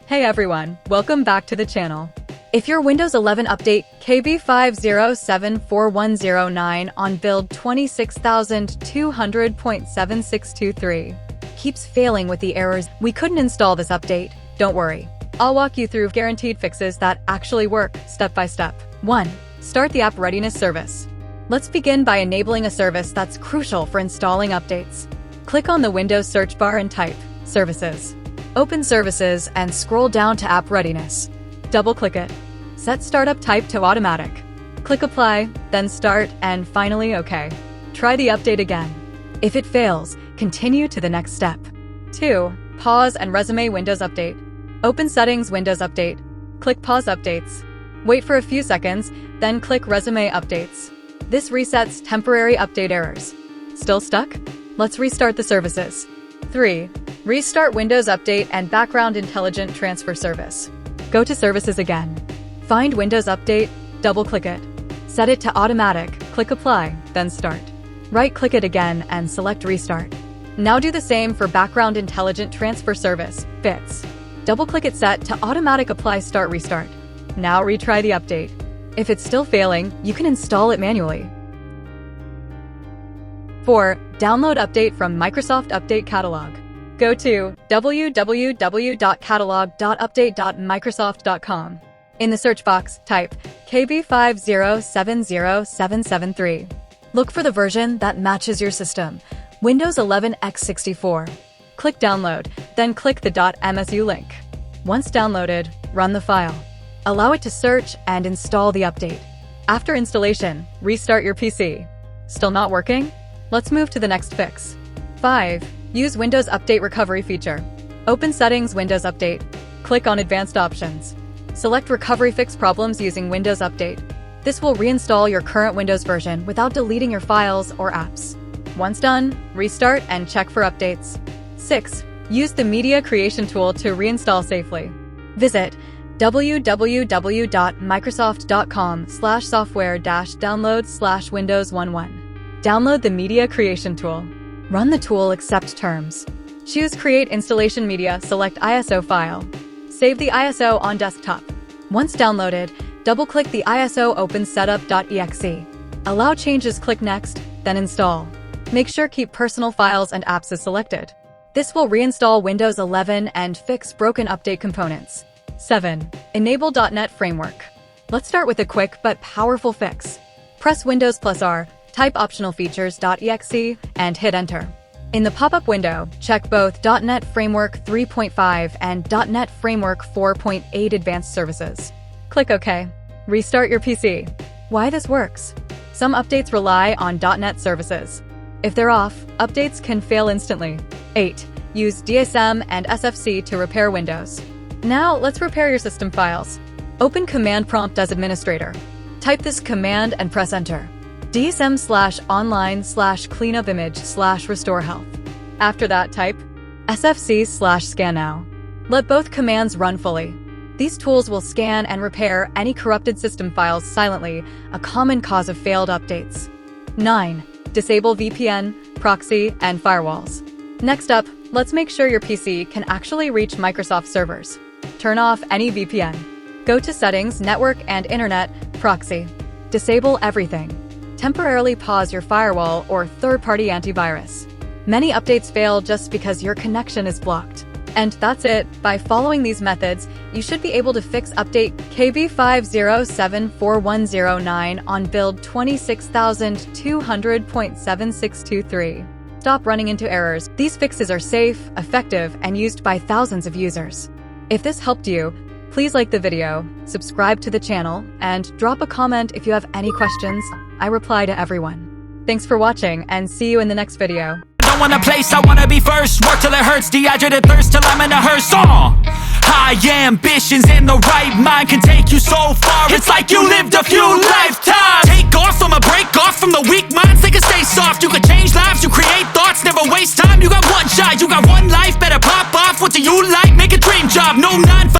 Hey everyone, welcome back to the channel. If your Windows 11 update KB5074109 on build 26200.7623 keeps failing with the errors, we couldn't install this update, don't worry. I'll walk you through guaranteed fixes that actually work step by step. 1. Start the app readiness service. Let's begin by enabling a service that's crucial for installing updates. Click on the Windows search bar and type Services. Open Services and scroll down to App Readiness. Double-click it. Set Startup Type to Automatic. Click Apply, then Start, and finally OK. Try the update again. If it fails, continue to the next step. 2. Pause and resume Windows Update. Open Settings Windows Update. Click Pause Updates. Wait for a few seconds, then click Resume Updates. This resets temporary update errors. Still stuck? Let's restart the services. 3. Restart Windows Update and Background Intelligent Transfer Service. Go to Services again. Find Windows Update, double-click it. Set it to Automatic, click Apply, then Start. Right-click it again and select Restart. Now do the same for Background Intelligent Transfer Service, BITS. Double-click it set to Automatic Apply Start Restart. Now retry the update. If it's still failing, you can install it manually. 4. Download update from Microsoft Update Catalog. Go to www.catalog.update.microsoft.com. In the search box, type KB5070773. Look for the version that matches your system, Windows 11 x64. Click Download, then click the .msu link. Once downloaded, run the file. Allow it to search and install the update. After installation, restart your PC. Still not working? Let's move to the next fix. 5. Use Windows Update Recovery feature. Open Settings Windows Update. Click on Advanced Options. Select Recovery Fix Problems using Windows Update. This will reinstall your current Windows version without deleting your files or apps. Once done, restart and check for updates. 6. Use the Media Creation tool to reinstall safely. Visit www.microsoft.com/software-download/Windows11. Download the Media Creation tool. Run the tool, accept terms. Choose Create Installation Media, select ISO file. Save the ISO on desktop. Once downloaded, double-click the ISO, open setup.exe. Allow changes, click Next, then Install. Make sure keep personal files and apps as selected. This will reinstall Windows 11 and fix broken update components. 7. Enable .NET Framework. Let's start with a quick but powerful fix. Press Windows+R, type optional features.exe, and hit Enter. In the pop-up window, check both .NET Framework 3.5 and .NET Framework 4.8 Advanced Services. Click OK. Restart your PC. Why this works? Some updates rely on .NET services. If they're off, updates can fail instantly. 8. Use DSM and SFC to repair Windows. Now, let's repair your system files. Open Command Prompt as administrator. Type this command and press Enter. dsm/online/cleanupimage/restore health. After that, type sfc/scannow. Let both commands run fully. These tools will scan and repair any corrupted system files silently, a common cause of failed updates. 9. Disable VPN, proxy, and firewalls. Next up, let's make sure your PC can actually reach Microsoft servers. Turn off any VPN. Go to Settings, Network and Internet, Proxy. Disable everything. Temporarily pause your firewall or third-party antivirus. Many updates fail just because your connection is blocked. And that's it. By following these methods, you should be able to fix update KB5074109 on build 26200.7623. Stop running into errors. These fixes are safe, effective, and used by thousands of users. If this helped you, please like the video, subscribe to the channel, and drop a comment if you have any questions. I reply to everyone. Thanks for watching, and see you in the next video. Don't want a place, I wanna be first. Work till it hurts, dehydrated thirst till I'm in a hearse. High ambitions in the right mind can take you so far. It's like you lived a few lives.